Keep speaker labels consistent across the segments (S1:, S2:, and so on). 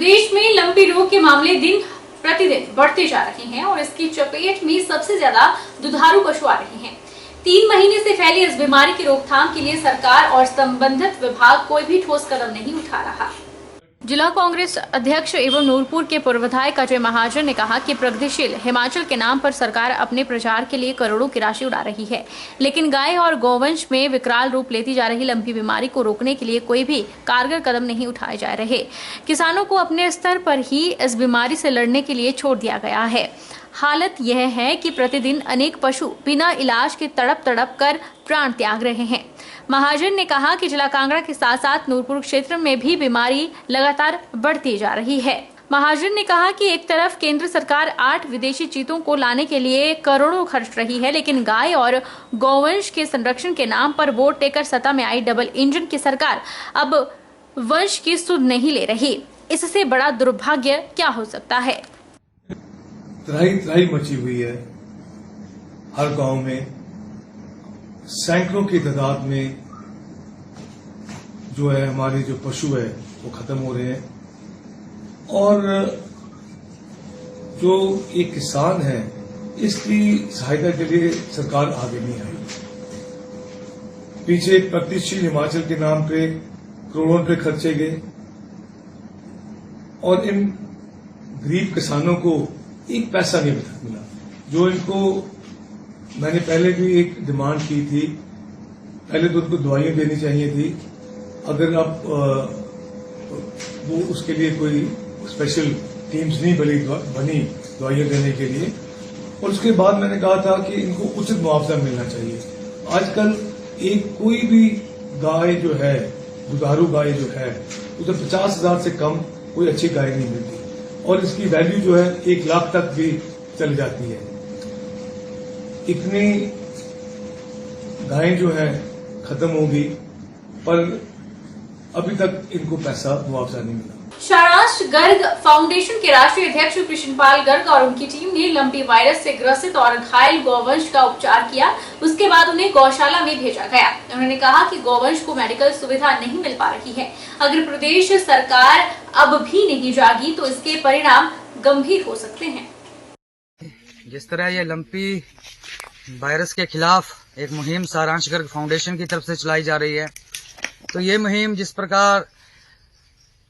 S1: प्रदेश में लंपी रोग के मामले दिन प्रतिदिन बढ़ते जा रहे हैं और इसकी चपेट में सबसे ज्यादा दुधारू पशु आ रहे हैं। 3 महीने से फैली इस बीमारी की रोकथाम के लिए सरकार और संबंधित विभाग कोई भी ठोस कदम नहीं उठा रहा। जिला कांग्रेस अध्यक्ष एवं नूरपुर के पूर्व विधायक अजय महाजन ने कहा कि प्रगतिशील हिमाचल के नाम पर सरकार अपने प्रचार के लिए करोड़ों की राशि उड़ा रही है, लेकिन गाय और गौवंश में विकराल रूप लेती जा रही लंपी बीमारी को रोकने के लिए कोई भी कारगर कदम नहीं उठाए जा रहे। किसानों को अपने स्तर पर ही इस बीमारी से लड़ने के लिए छोड़ दिया गया है। हालत यह है कि प्रतिदिन अनेक पशु बिना इलाज के तड़प कर प्राण त्याग रहे हैं। महाजन ने कहा कि जिला कांगड़ा के साथ साथ नूरपुर क्षेत्र में भी बीमारी लगातार बढ़ती जा रही है। महाजन ने कहा कि एक तरफ केंद्र सरकार 8 विदेशी चीतों को लाने के लिए करोड़ों खर्च रही है, लेकिन गाय और गौवंश के संरक्षण के नाम पर वोट देकर सत्ता में आई डबल इंजन की सरकार अब वंश की सुध नहीं ले रही। इससे बड़ा दुर्भाग्य क्या हो सकता है।
S2: त्राही मची हुई है। हर गांव में सैकड़ों की तादाद में जो है हमारे जो पशु है वो खत्म हो रहे हैं और जो एक किसान है इसकी सहायता के लिए सरकार आगे नहीं आई। पीछे प्रगतिशील हिमाचल के नाम पे करोड़ों रुपए खर्चे गए और इन गरीब किसानों को एक पैसा नहीं मिला। जो इनको मैंने पहले भी एक डिमांड की थी, पहले तो उनको दवाइयां देनी चाहिए थी। अगर आप वो उसके लिए कोई स्पेशल टीम्स नहीं बनी दवाइयां देने के लिए, और उसके बाद मैंने कहा था कि इनको उचित मुआवजा मिलना चाहिए। आजकल एक कोई भी गाय जो है, दुधारू गाय जो है, उसे 50,000 से कम कोई अच्छी गाय नहीं मिलती और इसकी वैल्यू जो है 1 लाख तक भी चली जाती है। इतनी गायें जो है खत्म होगी पर अभी तक इनको पैसा मुआवजा नहीं मिला।
S1: शारांश गर्ग फाउंडेशन के राष्ट्रीय अध्यक्ष कृष्णपाल गर्ग और उनकी टीम ने लंपी वायरस से ग्रसित और घायल गौवंश का उपचार किया। उसके बाद उन्हें गौशाला में भेजा गया। उन्होंने कहा कि गौवंश को मेडिकल सुविधा नहीं मिल पा रही है। अगर प्रदेश सरकार अब भी नहीं जागी तो इसके परिणाम गंभीर हो सकते हैं।
S3: जिस तरह ये लंपी वायरस के खिलाफ एक मुहिम शारांश गर्ग फाउंडेशन की तरफ से चलाई जा रही है, तो ये मुहिम जिस प्रकार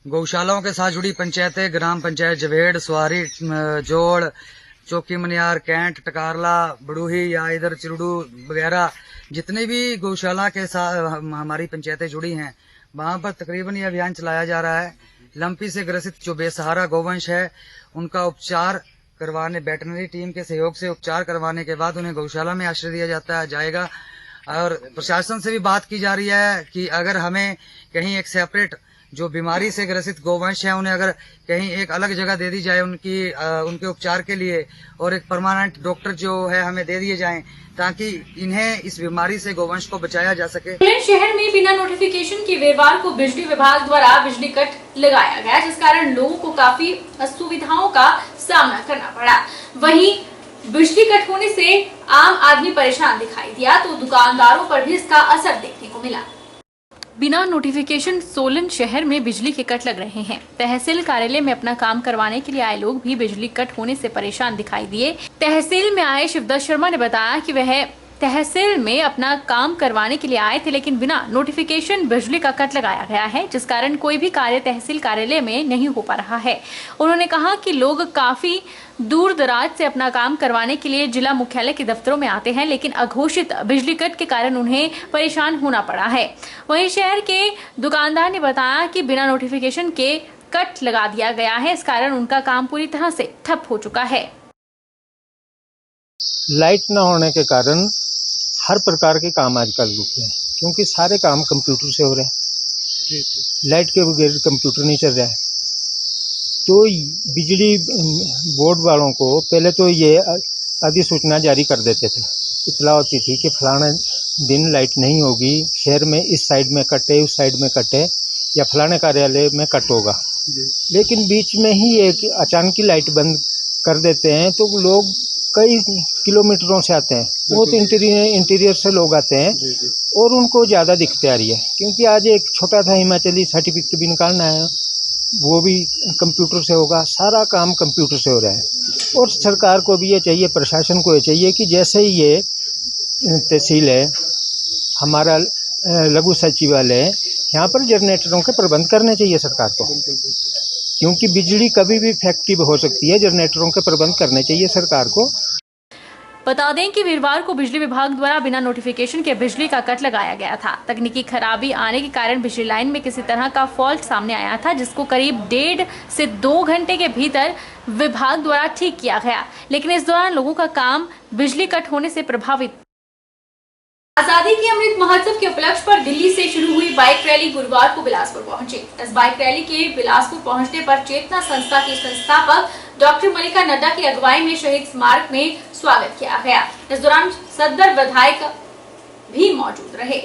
S3: गौशालाओं के साथ जुड़ी पंचायतें, ग्राम पंचायत जवेड़, स्वारी, जोड़, चौकी मनियार, कैंट, टकारला, बड़ूही या इधर चिरडू वगैरह जितने भी गौशाला के साथ हमारी पंचायतें जुड़ी हैं, वहां पर तकरीबन ये अभियान चलाया जा रहा है। लंपी से ग्रसित जो बेसहारा गौवंश है उनका उपचार करवाने, वेटरनरी टीम के सहयोग से उपचार करवाने के बाद उन्हें गौशाला में आश्रय दिया जाएगा। और प्रशासन से भी बात की जा रही है कि अगर हमें कहीं एक सेपरेट जो बीमारी से ग्रसित गौवंश है उन्हें अगर कहीं एक अलग जगह दे दी जाए उनके उपचार के लिए, और एक परमानेंट डॉक्टर जो है हमें दे दिए जाएं ताकि इन्हें इस बीमारी से गौवंश को बचाया जा सके।
S1: सोलन शहर में बिना नोटिफिकेशन के वीरवार को बिजली विभाग द्वारा बिजली कट लगाया गया, जिस कारण लोगों को काफी असुविधाओं का सामना करना पड़ा। वहीं बिजली कट होने से आम आदमी परेशान दिखाई दिया तो दुकानदारों पर भी इसका असर देखने को मिला। बिना नोटिफिकेशन सोलन शहर में बिजली के कट लग रहे हैं। तहसील कार्यालय में अपना काम करवाने के लिए आए लोग भी बिजली कट होने से परेशान दिखाई दिए। तहसील में आए शिवदत्त शर्मा ने बताया कि वह तहसील में अपना काम करवाने के लिए आए थे, लेकिन बिना नोटिफिकेशन बिजली का कट लगाया गया है, जिस कारण कोई भी कार्य तहसील कार्यालय में नहीं हो पा रहा है। उन्होंने कहा कि लोग काफी दूर दराज से अपना काम करवाने के लिए जिला मुख्यालय के दफ्तरों में आते हैं, लेकिन अघोषित बिजली कट के कारण उन्हें परेशान होना पड़ा है। वहीं शहर के दुकानदार ने बताया कि बिना नोटिफिकेशन के कट लगा दिया गया है, इस कारण उनका काम पूरी तरह से ठप हो चुका है।
S4: लाइट न होने के कारण हर प्रकार के काम आजकल रुक गए हैं, क्योंकि सारे काम कंप्यूटर से हो रहे हैं। लाइट के बगैर कंप्यूटर नहीं चल रहा है। तो बिजली बोर्ड वालों को पहले तो ये अधिसूचना जारी कर देते थे, इतला होती थी कि फलाने दिन लाइट नहीं होगी, शहर में इस साइड में कटे, उस साइड में कटे, या फलाने कार्यालय में कट होगा। लेकिन बीच में ही एक अचानक की लाइट बंद कर देते हैं तो लोग कई किलोमीटरों से आते हैं, बहुत इंटीरियर से लोग आते हैं और उनको ज़्यादा दिक्कतें आ रही है। क्योंकि आज एक छोटा था हिमाचली सर्टिफिकेट भी निकालना है वो भी कंप्यूटर से होगा, सारा काम कंप्यूटर से हो रहा है। और सरकार को भी ये चाहिए, प्रशासन को ये चाहिए कि जैसे ही ये तहसील है, हमारा लघु सचिवालय है, यहाँ पर जनरेटरों के प्रबंध करने चाहिए सरकार को, क्योंकि बिजली कभी भी इफेक्टिव हो सकती है। जनरेटरों के प्रबंध करने चाहिए सरकार को।
S1: बता दें कि वीरवार को बिजली विभाग द्वारा बिना नोटिफिकेशन के बिजली का कट लगाया गया था। तकनीकी खराबी आने के कारण बिजली लाइन में किसी तरह का फॉल्ट सामने आया था, जिसको करीब 1.5 से 2 घंटे के भीतर विभाग द्वारा ठीक किया गया, लेकिन इस दौरान लोगों का काम बिजली कट होने से प्रभावित। आजादी के अमृत महोत्सव के उपलक्ष्य पर दिल्ली से शुरू हुई बाइक रैली गुरुवार को बिलासपुर पहुंची। इस बाइक रैली के बिलासपुर पहुंचने पर चेतना संस्था की संस्थापक डॉक्टर मल्लिका नड्डा की अगुवाई में शहीद स्मारक में स्वागत किया गया। इस दौरान सदर विधायक भी मौजूद रहे।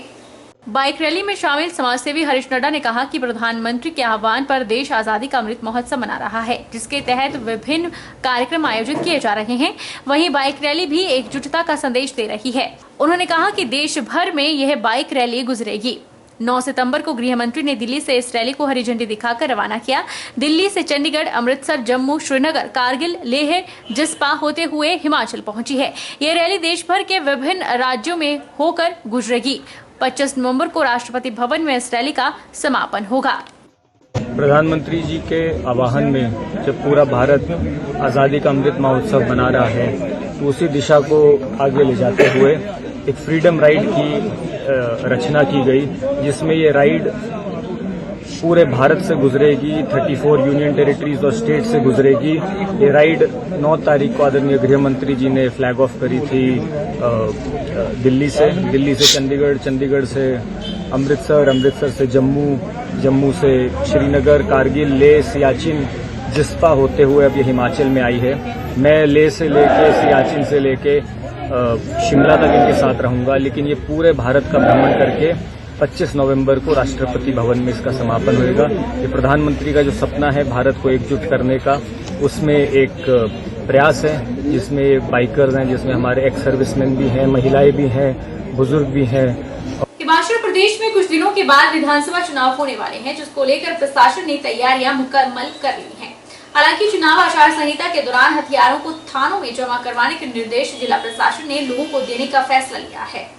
S1: बाइक रैली में शामिल समाजसेवी हरीश नड्डा ने कहा कि प्रधानमंत्री के आह्वान पर देश आजादी का अमृत महोत्सव मना रहा है, जिसके तहत विभिन्न कार्यक्रम आयोजित किए जा रहे हैं। वहीं बाइक रैली भी एकजुटता का संदेश दे रही है। उन्होंने कहा कि देश भर में यह बाइक रैली गुजरेगी। 9 सितंबर को गृह मंत्री ने दिल्ली से इस रैली को हरी झंडी दिखाकर रवाना किया। दिल्ली से चंडीगढ़, अमृतसर, जम्मू, श्रीनगर, कारगिल, लेह, जिस्पा होते हुए हिमाचल पहुंची है। यह रैली देश भर के विभिन्न राज्यों में होकर गुजरेगी। 25 नवंबर को राष्ट्रपति भवन में इस रैली का समापन होगा।
S5: प्रधानमंत्री जी के आह्वान में जब पूरा भारत आज़ादी का अमृत महोत्सव मना रहा है, तो उसी दिशा को आगे ले जाते हुए एक फ्रीडम राइड की रचना की गई, जिसमें ये राइड पूरे भारत से गुजरेगी, 34 यूनियन टेरिटरीज और स्टेट से गुजरेगी। ये राइड 9 तारीख को आदरणीय गृह मंत्री जी ने फ्लैग ऑफ करी थी दिल्ली से चंडीगढ़, चंडीगढ़ से अमृतसर, अमृतसर से जम्मू, जम्मू से श्रीनगर, कारगिल, लेह, सियाचिन, जिस्पा होते हुए अब ये हिमाचल में आई है। मैं लेह से लेके, सियाचिन से लेके शिमला तक इनके साथ रहूंगा, लेकिन ये पूरे भारत का भ्रमण करके 25 नवंबर को राष्ट्रपति भवन में इसका समापन होगा। ये प्रधानमंत्री का जो सपना है भारत को एकजुट करने का, उसमें एक प्रयास है, जिसमें बाइकर्स हैं, जिसमें हमारे एक्स सर्विसमैन भी हैं, महिलाएं भी हैं, बुजुर्ग भी हैं।
S1: हिमाचल प्रदेश में कुछ दिनों के बाद विधानसभा चुनाव होने वाले हैं, जिसको लेकर प्रशासन ने तैयारियां मुकम्मल कर ली हैं। हालांकि चुनाव आचार संहिता के दौरान हथियारों को थानों में जमा करवाने के निर्देश जिला प्रशासन ने लोगों को देने का फैसला लिया है।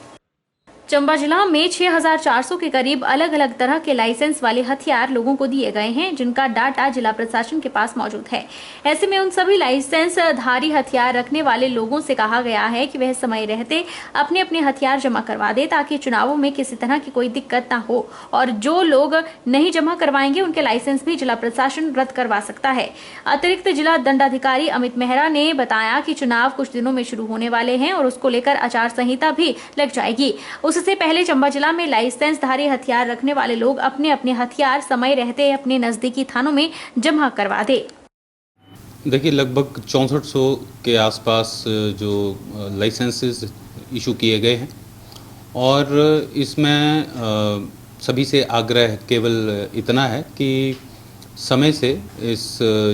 S1: चंबा जिला में 6400 के करीब अलग अलग तरह के लाइसेंस वाले हथियार लोगों को दिए गए हैं, जिनका डाटा जिला प्रशासन के पास मौजूद है। ऐसे में उन सभी लाइसेंसधारी हथियार रखने वाले लोगों से कहा गया है कि वह समय रहते अपने अपने हथियार जमा करवा दे, ताकि चुनावों में किसी तरह की कोई दिक्कत न हो। और जो लोग नहीं जमा करवाएंगे उनके लाइसेंस भी जिला प्रशासन रद्द करवा सकता है। अतिरिक्त जिला दंडाधिकारी अमित मेहरा ने बताया कि चुनाव कुछ दिनों में शुरू होने वाले हैं और उसको लेकर आचार संहिता भी लग जाएगी। उससे पहले चंबा जिला में लाइसेंसधारी हथियार रखने वाले लोग अपने अपने हथियार समय रहते अपने नजदीकी थानों में जमा करवा दे।
S6: देखिए, लगभग 6400 के आसपास जो लाइसेंसेस इशू किए गए हैं, और इसमें सभी से आग्रह केवल इतना है कि समय से इस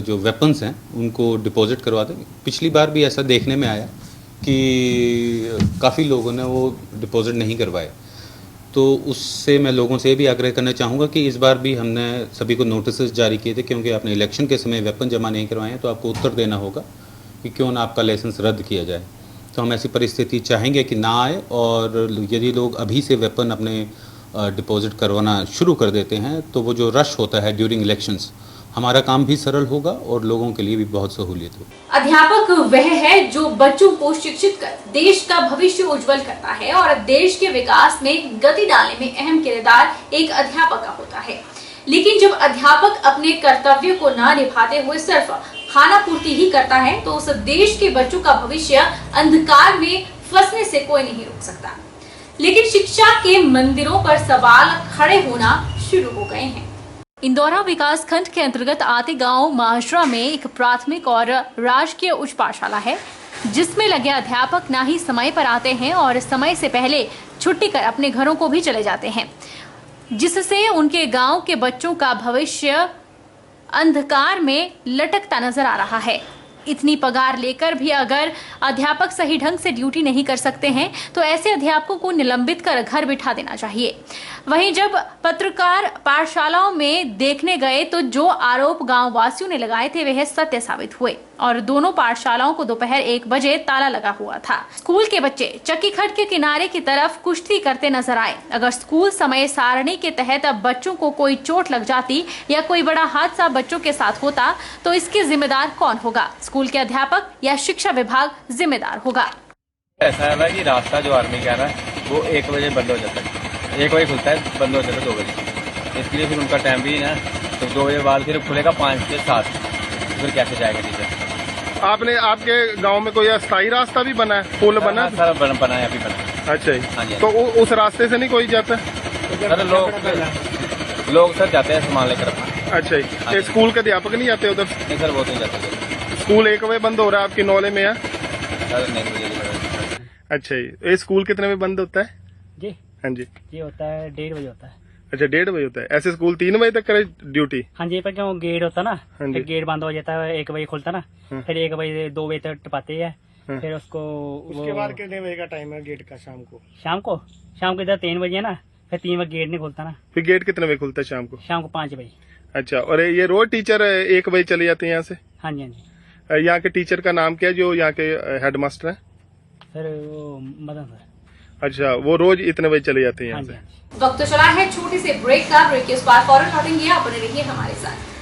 S6: जो वेपन्स हैं उनको डिपॉजिट करवा दें। पिछली बार भी ऐसा देखने में आया कि काफ़ी लोगों ने वो डिपॉजिट नहीं करवाए, तो उससे मैं लोगों से भी आग्रह करना चाहूँगा कि इस बार भी हमने सभी को नोटिस जारी किए थे, क्योंकि आपने इलेक्शन के समय वेपन जमा नहीं करवाए हैं तो आपको उत्तर देना होगा कि क्यों ना आपका लाइसेंस रद्द किया जाए। तो हम ऐसी परिस्थिति चाहेंगे कि ना आए, और यदि लोग अभी से वेपन अपने डिपॉजिट करवाना शुरू कर देते हैं तो वो जो रश होता है ड्यूरिंग इलेक्शंस, हमारा काम भी सरल होगा और लोगों के लिए भी बहुत सहूलियत होगी।
S1: अध्यापक वह है जो बच्चों को शिक्षित कर देश का भविष्य उज्जवल करता है, और देश के विकास में गति डालने में अहम किरदार एक अध्यापक का होता है। लेकिन जब अध्यापक अपने कर्तव्य को न निभाते हुए सिर्फ खाना पूर्ति ही करता है, तो उस देश के बच्चों का भविष्य अंधकार में फंसने से कोई नहीं रोक सकता। लेकिन शिक्षा के मंदिरों पर सवाल खड़े होना शुरू हो गए हैं। इंदौरा विकास खंड के अंतर्गत आते गांव माजरा में एक प्राथमिक और राजकीय उच्च पाठशाला है, जिसमें लगे अध्यापक ना ही समय पर आते हैं और समय से पहले छुट्टी कर अपने घरों को भी चले जाते हैं, जिससे उनके गांव के बच्चों का भविष्य अंधकार में लटकता नजर आ रहा है। इतनी पगार लेकर भी अगर अध्यापक सही ढंग से ड्यूटी नहीं कर सकते हैं तो ऐसे अध्यापकों को निलंबित कर घर बिठा देना चाहिए। वहीं जब पत्रकार पाठशालाओं में देखने गए तो जो आरोप गांव वासियों ने लगाए थे वह सत्य साबित हुए और दोनों पाठशालाओं को दोपहर 1 बजे ताला लगा हुआ था। स्कूल के बच्चे चक्की खड्ड के किनारे की तरफ कुश्ती करते नजर आए। अगर स्कूल समय सारणी के तहत अब बच्चों को कोई चोट लग जाती या कोई बड़ा हादसा बच्चों के साथ होता तो इसके जिम्मेदार कौन होगा? स्कूल के अध्यापक या शिक्षा विभाग जिम्मेदार होगा?
S7: ऐसा है ना कि रास्ता जो आर्मी का है ना वो 1 बजे बंद हो जाता है, 1 बजे खुलता है, बंद हो जाता है 2 बजे। इसलिए फिर उनका टाइम भी ना तो 2 बजे बाद फिर खुलेगा 5 से 7, फिर कैसे जाएगा टीचर?
S8: आपने आपके गांव में कोई अस्थायी रास्ता भी बना है, पुल बना है?
S7: सर बना है, अभी बना है।
S8: अच्छा जी।
S7: हाँ जी।
S8: तो उस रास्ते से नहीं कोई जाता?
S7: सर लोग सर जाते हैं सामान लेकर अपना।
S8: अच्छा जी। स्कूल के अध्यापक नहीं जाते उधर?
S7: नहीं सर, वो तो नहीं जाते।
S8: स्कूल 1 बजे बंद हो रहा है आपकी नॉलेज में है?
S7: सर 9 बजे।
S8: अच्छा जी। ये स्कूल कितने बजे बंद होता है?
S9: जी
S8: हाँ जी।
S9: ये होता है 1:30 बजे होता है।
S8: अच्छा 1:30 बजे होता है। ऐसे स्कूल 3 बजे तक करे ड्यूटी?
S9: हाँ जी, पर क्यों गेट होता ना,
S8: हाँ जी।
S9: फिर गेट बंद हो जाता है, 1 बजे खुलता ना, फिर 1 बजे 2 बजे तक टपाते हैं, फिर उसको
S10: उसके बाद कितने बजे का टाइम है गेट का शाम को?
S9: शाम को इधर 3 बजे है ना, फिर 3 बजे गेट नहीं खुलता ना।
S8: फिर गेट कितने बजे खुलता है शाम को?
S9: शाम को 5 बजे।
S8: अच्छा। और ये रोज टीचर 1 बजे चले जाते हैं यहाँ से?
S9: हाँ जी हाँ जी।
S8: यहाँ के टीचर का नाम क्या है जो यहाँ के हेडमास्टर है?
S9: सर वो मदन सर।
S8: अच्छा, वो रोज इतने बजे चले जाते हैं
S9: हाँ
S8: यहाँ
S9: जी
S8: से?
S9: हाँ जी।
S1: वक्त तो चला है छोटी से ब्रेक का। ब्रेक के उस पार फौरन लौटेंगे, आप बने रहिए हमारे साथ।